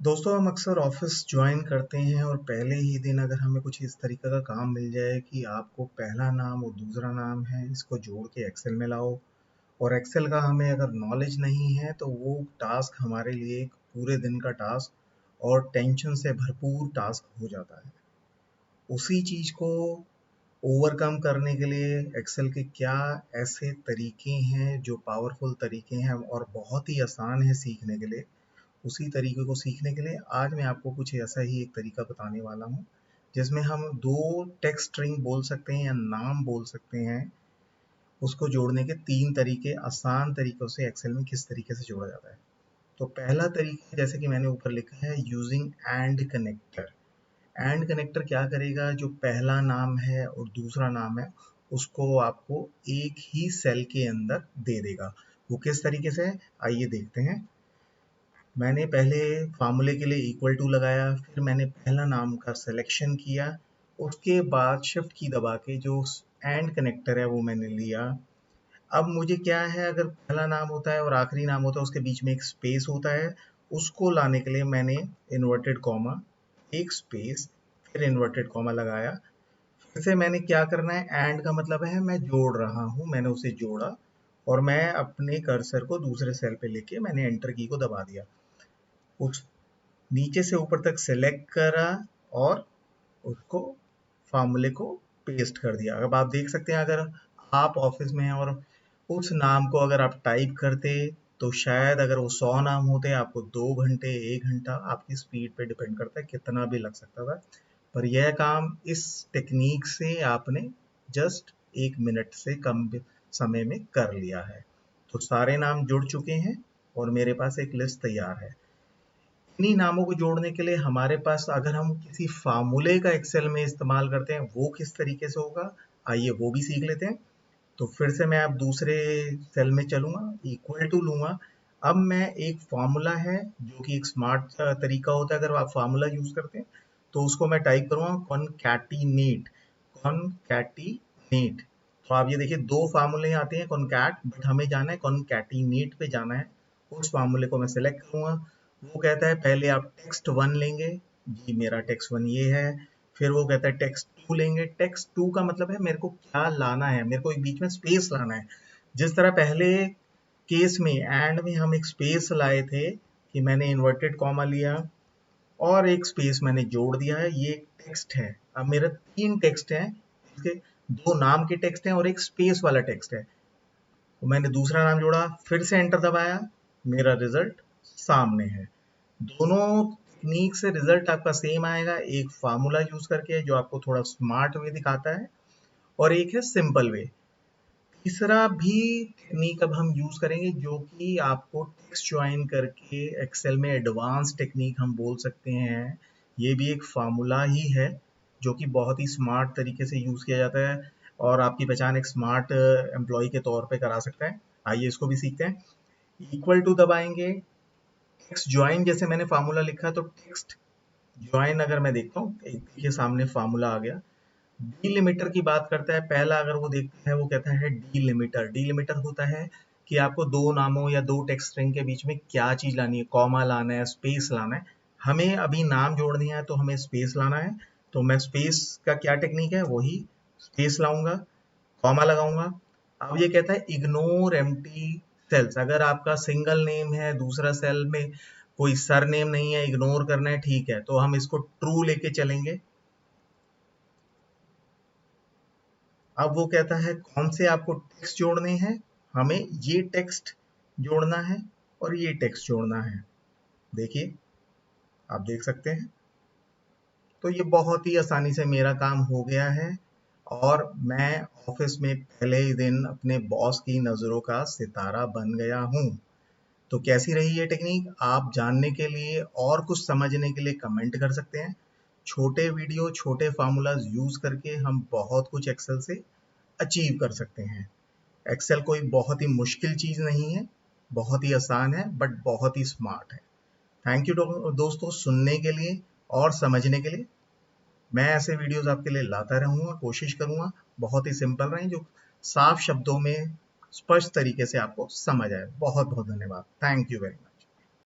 दोस्तों हम अक्सर ऑफिस ज्वाइन करते हैं और पहले ही दिन अगर हमें कुछ इस तरीके का काम मिल जाए कि आपको पहला नाम और दूसरा नाम है इसको जोड़ के एक्सेल में लाओ और एक्सेल का हमें अगर नॉलेज नहीं है तो वो टास्क हमारे लिए एक पूरे दिन का टास्क और टेंशन से भरपूर टास्क हो जाता है। उसी चीज को ओवरकम करने के लिए एक्सेल के क्या ऐसे तरीके हैं जो पावरफुल तरीके हैं और बहुत ही आसान है सीखने के लिए। उसी तरीके को सीखने के लिए आज मैं आपको कुछ ऐसा ही एक तरीका बताने वाला हूँ जिसमें हम दो टेक्स्ट स्ट्रिंग बोल सकते हैं या नाम बोल सकते हैं। उसको जोड़ने के तीन तरीके आसान तरीकों से एक्सेल में किस तरीके से जोड़ा जाता है। तो पहला तरीका जैसे कि मैंने ऊपर लिखा है using and connector. And connector क्या करेगा, जो पहला नाम है और दूसरा नाम है उसको आपको एक ही सेल के अंदर दे देगा। वो किस तरीके से है आइए देखते हैं। मैंने पहले फार्मूले के लिए इक्वल टू लगाया, फिर मैंने पहला नाम का सिलेक्शन किया, उसके बाद शिफ्ट की दबा के जो एंड कनेक्टर है वो मैंने लिया। अब मुझे क्या है, अगर पहला नाम होता है और आखिरी नाम होता है उसके बीच में एक स्पेस होता है, उसको लाने के लिए मैंने इन्वर्टेड कॉमा, एक स्पेस, फिर इन्वर्टेड कॉमा लगाया। फिर से मैंने क्या करना है, एंड का मतलब है मैं जोड़ रहा हूँ, मैंने उसे जोड़ा और मैं अपने कर्सर को दूसरे सेल पे लेके मैंने एंटर की को दबा दिया। उस नीचे से ऊपर तक सेलेक्ट करा और उसको फार्मूले को पेस्ट कर दिया। अब आप देख सकते हैं अगर आप ऑफिस में हैं और उस नाम को अगर आप टाइप करते तो शायद अगर वो 100 नाम होते आपको 2 घंटे 1 घंटा आपकी स्पीड पे डिपेंड करता है कितना भी लग सकता था। पर यह काम इस टेक्निक से आपने जस्ट 1 मिनट से कम समय में कर लिया है। तो सारे नाम जुड़ चुके हैं और मेरे पास एक लिस्ट तैयार है। इन्हीं नामों को जोड़ने के लिए हमारे पास अगर हम किसी फार्मूले का एक्सेल में इस्तेमाल करते हैं वो किस तरीके से होगा, आइए वो भी सीख लेते हैं। तो फिर से मैं अब दूसरे सेल में चलूंगा, इक्वल टू लूंगा। अब मैं एक फार्मूला है जो कि एक स्मार्ट तरीका होता है, अगर आप फार्मूला यूज करते हैं तो उसको मैं टाइप करूंगा कॉनकैटिनेट। कॉनकैटिनेट, तो आप ये देखिए दो फार्मूले आते हैं कॉनकैट, बट हमें जाना है कॉनकैटिनेट पे जाना है। उस फार्मूले को मैं सेलेक्ट करूंगा। वो कहता है पहले आप टेक्स्ट वन लेंगे, जी मेरा टेक्स्ट वन ये है। फिर वो कहता है टेक्स्ट टू लेंगे। टेक्स्ट टू का मतलब है मेरे को क्या लाना है, मेरे को एक बीच में स्पेस लाना है। जिस तरह पहले केस में एंड में हम एक स्पेस लाए थे कि मैंने इन्वर्टेड कॉमा लिया और एक स्पेस मैंने जोड़ दिया है, ये टेक्स्ट है। अब मेरा तीन टेक्स्ट है, इसके दो नाम के टेक्स्ट हैं और एक स्पेस वाला टेक्स्ट है। तो मैंने दूसरा नाम जोड़ा, फिर से एंटर दबाया, मेरा रिजल्ट सामने है। दोनों टेक्निक से रिजल्ट आपका सेम आएगा, एक फार्मूला यूज करके जो आपको थोड़ा स्मार्ट वे दिखाता है और एक है सिंपल वे। तीसरा भी टेक्निक अब हम यूज करेंगे जो कि आपको टेक्स्ट ज्वाइन करके एक्सेल में एडवांस टेक्निक हम बोल सकते हैं। ये भी एक फार्मूला ही है जो कि बहुत ही स्मार्ट तरीके से यूज किया जाता है और आपकी पहचान एक स्मार्ट एम्प्लॉय के तौर पे करा सकता है। आइए इसको भी सीखते हैं। इक्वल टू दबाएंगे, टेक्स्ट ज्वाइन जैसे मैंने फार्मूला लिखा तो टेक्स्ट ज्वाइन अगर मैं देखता हूँ एक देखिए सामने फार्मूला आ गया। डीलिमिटर की बात करता है पहला, अगर वो देखते हैं वो कहता है डीलिमिटर। डीलिमिटर होता है कि आपको दो नामों या दो टेक्स्ट स्ट्रिंग के बीच में क्या चीज लानी है, कॉमा लाना है, स्पेस लाना है। हमें अभी नाम जोड़ने हैं तो हमें स्पेस लाना है, तो मैं स्पेस का क्या टेक्निक है वही स्पेस लाऊंगा, कॉमा लगाऊंगा। अब ये कहता है इग्नोर एम्प्टी सेल्स। अगर आपका सिंगल नेम है, दूसरा सेल में कोई सर नेम नहीं है, इग्नोर करना है, ठीक है, तो हम इसको ट्रू लेके चलेंगे। अब वो कहता है कौन से आपको टेक्स्ट जोड़ने हैं, हमें ये टेक्स्ट जोड़ना है और ये टेक्स्ट जोड़ना है। देखिए आप देख सकते हैं, तो ये बहुत ही आसानी से मेरा काम हो गया है और मैं ऑफिस में पहले ही दिन अपने बॉस की नज़रों का सितारा बन गया हूँ। तो कैसी रही ये टेक्निक, आप जानने के लिए और कुछ समझने के लिए कमेंट कर सकते हैं। छोटे वीडियो छोटे फार्मूलाज यूज करके हम बहुत कुछ एक्सेल से अचीव कर सकते हैं। एक्सेल कोई बहुत ही मुश्किल चीज नहीं है, बहुत ही आसान है बट बहुत ही स्मार्ट है। थैंक यू दोस्तों सुनने के लिए और समझने के लिए। मैं ऐसे वीडियोस आपके लिए लाता रहूंगा, कोशिश करूंगा बहुत ही सिंपल रहें जो साफ शब्दों में स्पष्ट तरीके से आपको समझ आए। बहुत बहुत धन्यवाद, थैंक यू वेरी मच।